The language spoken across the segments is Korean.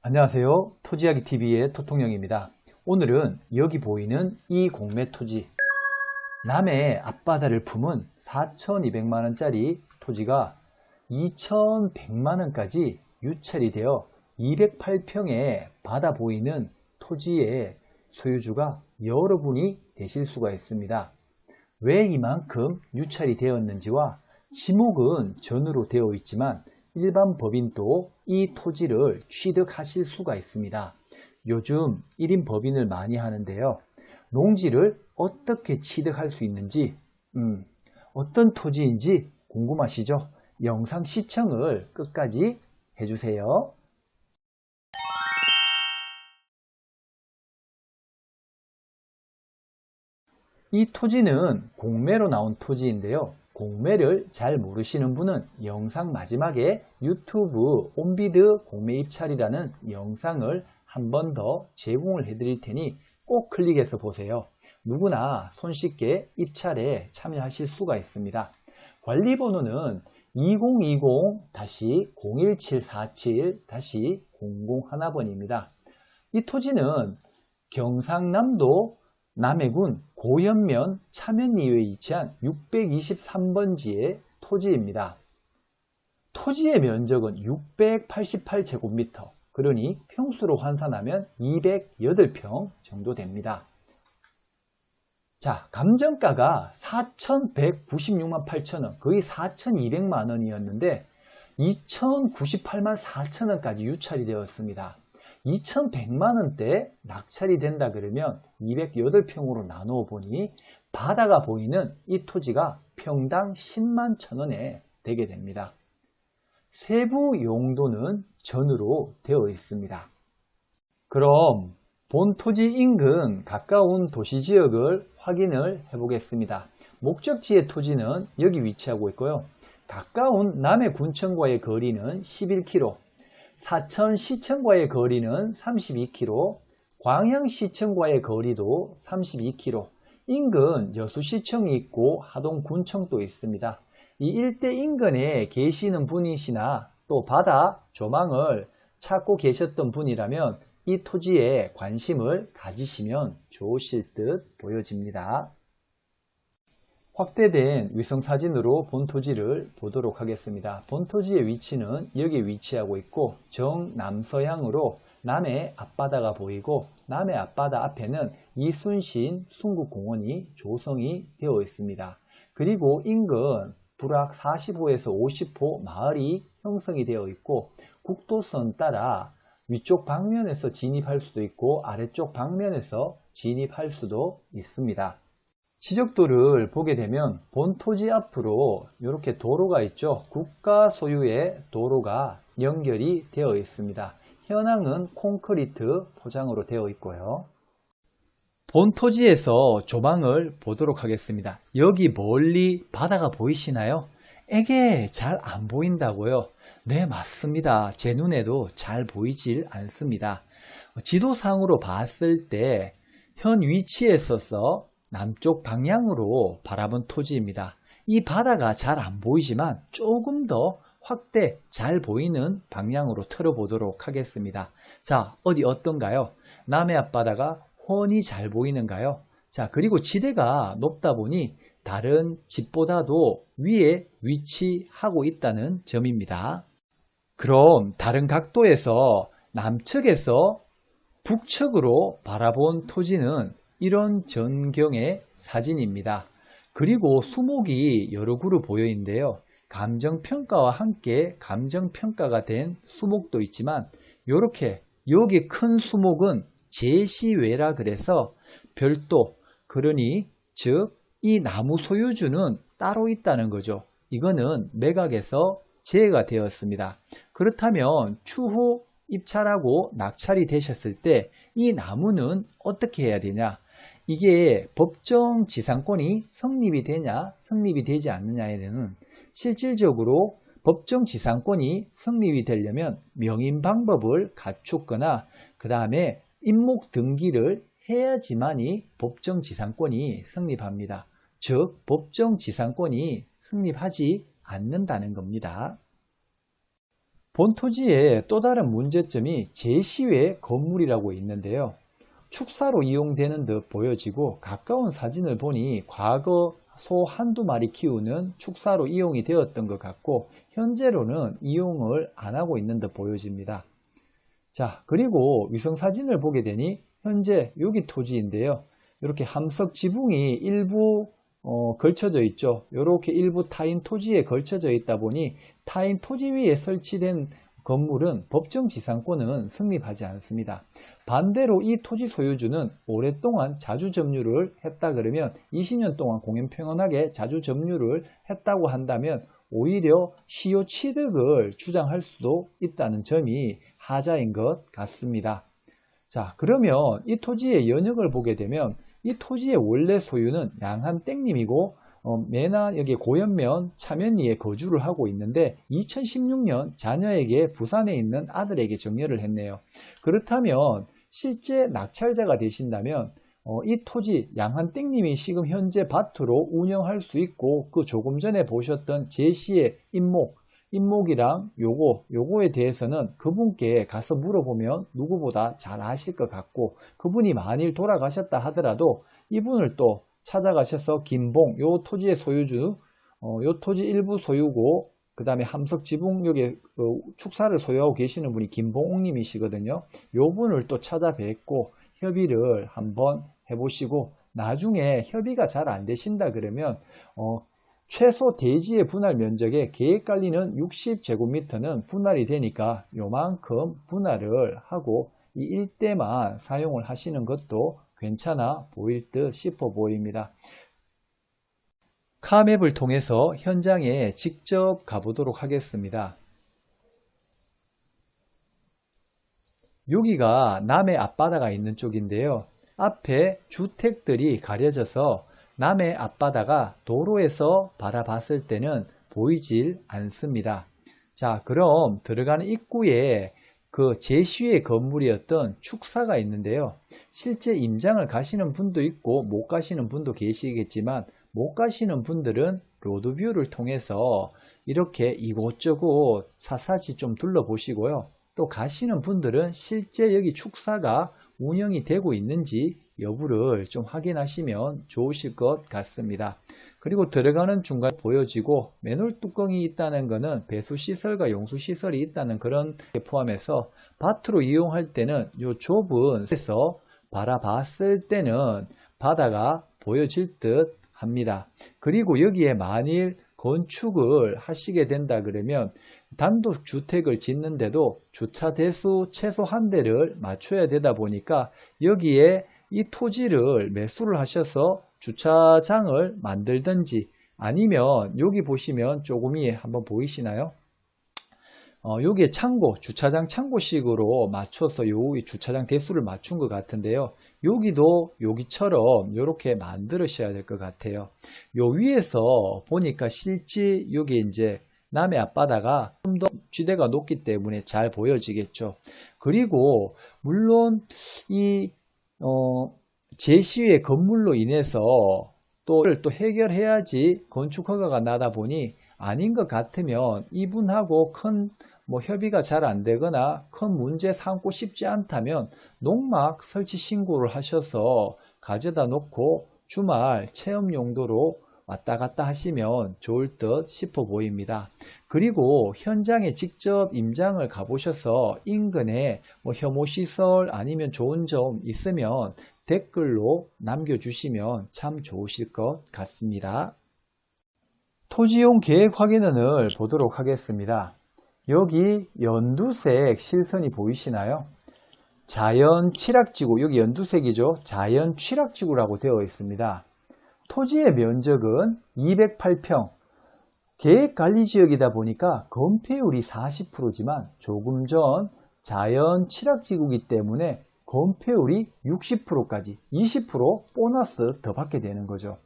안녕하세요. 토지이야기TV의 토통령입니다. 오늘은 여기 보이는 이 공매 토지, 남해 앞바다를 품은 4,200만원짜리 토지가 2,100만원까지 유찰이 되어 208평에 바다 보이는 토지의 소유주가 여러분이 되실 수가 있습니다. 왜 이만큼 유찰이 되었는지와 지목은 전으로 되어 있지만 일반 법인도 이 토지를 취득하실 수가 있습니다. 요즘 1인 법인을 많이 하는데요. 농지를 어떻게 취득할 수 있는지, 어떤 토지인지 궁금하시죠? 영상 시청을 끝까지 해주세요. 이 토지는 공매로 나온 토지인데요. 공매를 잘 모르시는 분은 영상 마지막에 유튜브 온비드 공매 입찰이라는 영상을 한 번 더 제공을 해 드릴 테니 꼭 클릭해서 보세요. 누구나 손쉽게 입찰에 참여하실 수가 있습니다. 관리번호는 2020-01747-0011번입니다. 이 토지는 경상남도 남해군 고현면 차면리에 위치한 623번지의 토지입니다. 토지의 면적은 688제곱미터, 그러니 평수로 환산하면 208평 정도 됩니다. 자, 감정가가 4,196만 8천원, 거의 4,200만원이었는데 2,098만 4천원까지 유찰이 되었습니다. 2,100만원대 낙찰이 된다 그러면 208평으로 나누어 보니 바다가 보이는 이 토지가 평당 10만 1,000원에 되게 됩니다. 세부 용도는 전으로 되어 있습니다. 그럼 본 토지 인근 가까운 도시지역을 확인을 해 보겠습니다. 목적지의 토지는 여기 위치하고 있고요. 가까운 남해군청과의 거리는 11km, 사천시청과의 거리는 32km, 광양시청과의 거리도 32km, 인근 여수시청이 있고 하동군청도 있습니다. 이 일대 인근에 계시는 분이시나 또 바다 조망을 찾고 계셨던 분이라면 이 토지에 관심을 가지시면 좋으실 듯 보여집니다. 확대된 위성사진으로 본 토지를 보도록 하겠습니다. 본 토지의 위치는 여기에 위치하고 있고 정남서향으로 남해 앞바다가 보이고 남해 앞바다 앞에는 이순신 순국공원이 조성이 되어 있습니다. 그리고 인근 불악 45에서 50호 마을이 형성이 되어 있고 국도선 따라 위쪽 방면에서 진입할 수도 있고 아래쪽 방면에서 진입할 수도 있습니다. 지적도를 보게 되면 본 토지 앞으로 이렇게 도로가 있죠. 국가 소유의 도로가 연결이 되어 있습니다. 현황은 콘크리트 포장으로 되어 있고요. 본 토지에서 조망을 보도록 하겠습니다. 여기 멀리 바다가 보이시나요? 이게 잘 안 보인다고요? 네, 맞습니다. 제 눈에도 잘 보이질 않습니다. 지도상으로 봤을 때 현 위치에 있어서 남쪽 방향으로 바라본 토지입니다. 이 바다가 잘 안 보이지만 조금 더 확대 잘 보이는 방향으로 틀어보도록 하겠습니다. 자, 어떤가요? 남해 앞바다가 훤히 잘 보이는가요? 자, 그리고 지대가 높다 보니 다른 집보다도 위에 위치하고 있다는 점입니다. 그럼 다른 각도에서 남측에서 북측으로 바라본 토지는 이런 전경의 사진입니다. 그리고 수목이 여러 그루 보여 있는데요. 감정평가와 함께 감정평가가 된 수목도 있지만 이렇게 여기 큰 수목은 제시외라 그래서 별도, 그러니 즉 이 나무 소유주는 따로 있다는 거죠. 이거는 매각에서 제외가 되었습니다. 그렇다면 추후 입찰하고 낙찰이 되셨을 때 이 나무는 어떻게 해야 되냐? 이게 법정 지상권이 성립이 되냐 성립이 되지 않느냐에 대한 실질적으로 법정 지상권이 성립이 되려면 명인 방법을 갖추거나 그 다음에 임목 등기를 해야지만이 법정 지상권이 성립합니다. 즉 법정 지상권이 성립하지 않는다는 겁니다. 본토지의 또 다른 문제점이 제시외 건물이라고 있는데요. 축사로 이용되는 듯 보여지고 가까운 사진을 보니 과거 소 한두 마리 키우는 축사로 이용이 되었던 것 같고 현재로는 이용을 안 하고 있는 듯 보여집니다. 자, 그리고 위성사진을 보게 되니 현재 여기 토지인데요. 이렇게 함석 지붕이 일부 걸쳐져 있죠. 이렇게 일부 타인 토지에 걸쳐져 있다 보니 타인 토지 위에 설치된 건물은 법정 지상권은 성립하지 않습니다. 반대로 이 토지 소유주는 오랫동안 자주 점유를 했다 그러면 20년 동안 공연평온하게 자주 점유를 했다고 한다면 오히려 시효 취득을 주장할 수도 있다는 점이 하자인 것 같습니다. 자, 그러면 이 토지의 연역을 보게 되면 이 토지의 원래 소유는 양한 땡님이고 매나 여기 고연면 차면리에 거주를 하고 있는데 2016년 자녀에게 부산에 있는 아들에게 정려를 했네요. 그렇다면 실제 낙찰자가 되신다면 이 토지 양한 땡님이 지금 현재 밭으로 운영할 수 있고 그 조금 전에 보셨던 제시의 인목이랑 요거에 대해서는 그분께 가서 물어보면 누구보다 잘 아실 것 같고 그분이 만일 돌아가셨다 하더라도 이분을 또 찾아가셔서 김봉 요 토지의 소유주 요 토지 일부 소유고 그 다음에 함석 지붕 여기 축사를 소유하고 계시는 분이 김봉옥님이시거든요. 요 분을 또 찾아뵙고 협의를 한번 해보시고 나중에 협의가 잘 안 되신다 그러면 최소 대지의 분할 면적의 계획관리는 60제곱미터는 분할이 되니까 요만큼 분할을 하고 이 일대만 사용을 하시는 것도 괜찮아 보일 듯 싶어 보입니다. 카맵을 통해서 현장에 직접 가보도록 하겠습니다. 여기가 남해 앞바다가 있는 쪽인데요. 앞에 주택들이 가려져서 남해 앞바다가 도로에서 바라봤을 때는 보이질 않습니다. 자, 그럼 들어가는 입구에 그 제시의 건물이었던 축사가 있는데요. 실제 임장을 가시는 분도 있고 못 가시는 분도 계시겠지만 못 가시는 분들은 로드뷰를 통해서 이렇게 이곳저곳 샅샅이 좀 둘러보시고요. 또 가시는 분들은 실제 여기 축사가 운영이 되고 있는지 여부를 좀 확인하시면 좋으실 것 같습니다. 그리고 들어가는 중간 보여지고 맨홀 뚜껑이 있다는 것은 배수시설과 용수시설이 있다는 그런 게 포함해서 밭으로 이용할 때는 이 좁은 데서 바라봤을 때는 바다가 보여질 듯 합니다. 그리고 여기에 만일 건축을 하시게 된다 그러면 단독주택을 짓는데도 주차 대수 최소 한 대를 맞춰야 되다 보니까 여기에 이 토지를 매수를 하셔서 주차장을 만들든지 아니면 여기 보시면 조금이 한번 보이시나요? 여기에 창고, 주차장 창고식으로 맞춰서 요 주차장 대수를 맞춘 것 같은데요. 여기도 여기처럼 이렇게 만들으셔야 될 것 같아요. 요 위에서 보니까 실제 여기 이제 남해 앞바다가 좀 더 지대가 높기 때문에 잘 보여지겠죠. 그리고 물론 이 제시의 건물로 인해서 또 해결해야지 건축 허가가 나다 보니 아닌 것 같으면 이분하고 큰 협의가 잘 안 되거나 큰 문제 삼고 싶지 않다면 농막 설치 신고를 하셔서 가져다 놓고 주말 체험 용도로 왔다 갔다 하시면 좋을 듯 싶어 보입니다. 그리고 현장에 직접 임장을 가보셔서 인근에 혐오시설 아니면 좋은 점 있으면 댓글로 남겨주시면 참 좋으실 것 같습니다. 토지용 계획 확인원을 보도록 하겠습니다. 여기 연두색 실선이 보이시나요? 자연 취락지구, 여기 연두색이죠. 자연 취락지구라고 되어 있습니다. 토지의 면적은 208평, 계획관리지역이다 보니까 건폐율이 40%지만 조금 전 자연 취락지구이기 때문에 건폐율이 60%까지 20% 보너스 더 받게 되는 거죠.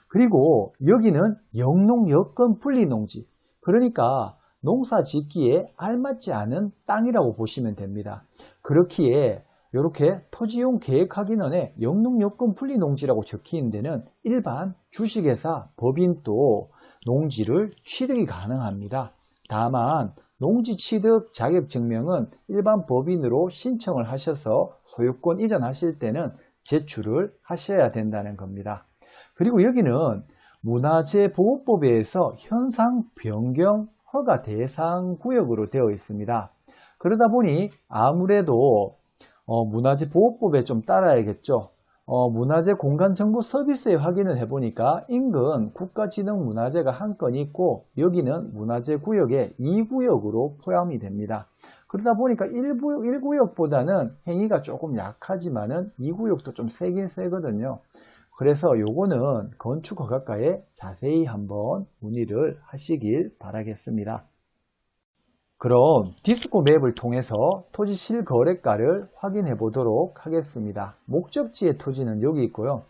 그리고 여기는 영농 여건 분리농지, 그러니까 농사 짓기에 알맞지 않은 땅이라고 보시면 됩니다. 그렇기에 이렇게 토지용 계획확인원에 영농여건 분리농지라고 적히는 데는 일반 주식회사, 법인도 농지를 취득이 가능합니다. 다만 농지 취득 자격증명은 일반 법인으로 신청을 하셔서 소유권 이전하실 때는 제출을 하셔야 된다는 겁니다. 그리고 여기는 문화재보호법에서 현상 변경 허가 대상 구역으로 되어 있습니다. 그러다 보니 아무래도 문화재보호법에 좀 따라야겠죠. 문화재 공간정보 서비스에 확인을 해보니까 인근 국가지능문화재가 한 건 있고 여기는 문화재 구역의 2구역으로 포함이 됩니다. 그러다 보니까 1구역보다는 행위가 조금 약하지만은 2구역도 좀 세긴 세거든요. 그래서 요거는 건축허가과에 자세히 한번 문의를 하시길 바라겠습니다. 그럼 디스코 맵을 통해서 토지 실거래가를 확인해 보도록 하겠습니다. 목적지의 토지는 여기 있고요.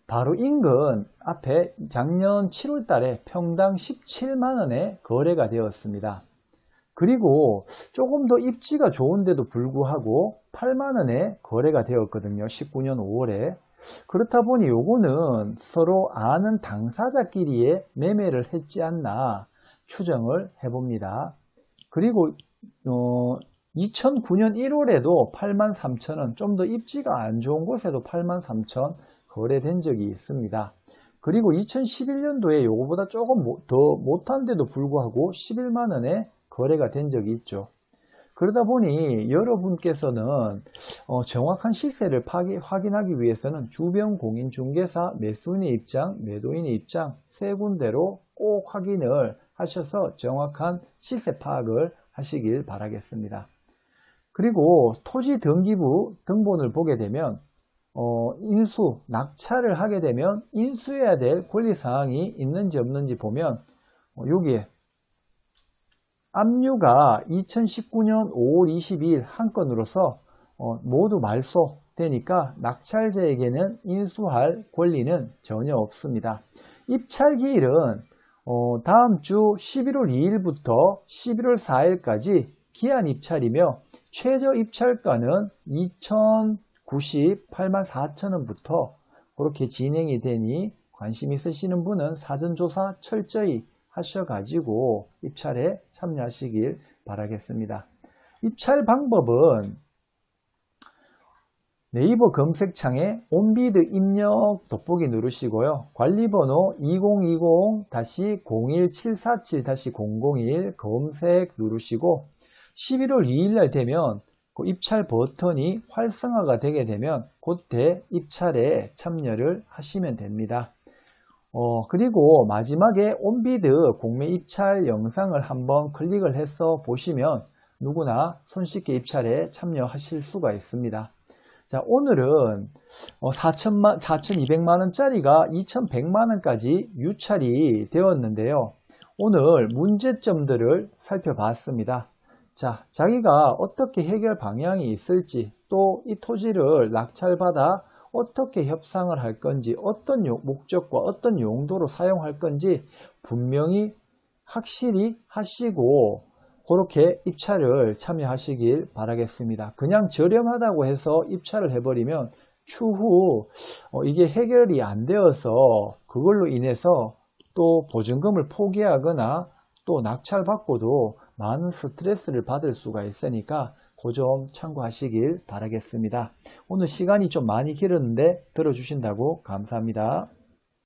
바로 인근 앞에 작년 7월 달에 평당 17만원에 거래가 되었습니다. 그리고 조금 더 입지가 좋은데도 불구하고 8만원에 거래가 되었거든요. 19년 5월에. 그렇다 보니 요거는 서로 아는 당사자끼리의 매매를 했지 않나 추정을 해봅니다. 그리고 2009년 1월에도 83,000원, 좀 더 입지가 안 좋은 곳에도 83,000원 거래된 적이 있습니다. 그리고 2011년도에 요거보다 조금 더 못한데도 불구하고 11만원에 거래가 된 적이 있죠. 그러다 보니 여러분께서는 정확한 시세를 확인하기 위해서는 주변 공인중개사 매수인의 입장, 매도인의 입장 세 군데로 꼭 확인을 하셔서 정확한 시세 파악을 하시길 바라겠습니다. 그리고 토지 등기부 등본을 보게 되면 인수, 낙찰을 하게 되면 인수해야 될 권리사항이 있는지 없는지 보면 여기에 압류가 2019년 5월 22일 한 건으로서 모두 말소되니까 낙찰자에게는 인수할 권리는 전혀 없습니다. 입찰 기일은 다음 주 11월 2일부터 11월 4일까지 기한 입찰이며 최저 입찰가는 2,098만 4천원부터 그렇게 진행이 되니 관심 있으시는 분은 사전조사 철저히 하셔가지고 입찰에 참여하시길 바라겠습니다. 입찰 방법은 네이버 검색창에 온비드 입력 돋보기 누르시고요. 관리번호 2020-01747-001 검색 누르시고 11월 2일날 되면 그 입찰 버튼이 활성화가 되게 되면 그때 입찰에 참여를 하시면 됩니다. 그리고 마지막에 온비드 공매 입찰 영상을 한번 클릭을 해서 보시면 누구나 손쉽게 입찰에 참여하실 수가 있습니다. 자, 오늘은 4,200만원짜리가 2,100만원까지 유찰이 되었는데요. 오늘 문제점들을 살펴봤습니다. 자, 자기가 어떻게 해결 방향이 있을지 또 이 토지를 낙찰받아 어떻게 협상을 할 건지 어떤 목적과 어떤 용도로 사용할 건지 분명히 확실히 하시고 그렇게 입찰을 참여하시길 바라겠습니다. 그냥 저렴하다고 해서 입찰을 해버리면 추후 이게 해결이 안 되어서 그걸로 인해서 또 보증금을 포기하거나 또 낙찰받고도 많은 스트레스를 받을 수가 있으니까 그 점 참고하시길 바라겠습니다. 오늘 시간이 좀 많이 길었는데 들어주신다고 감사합니다.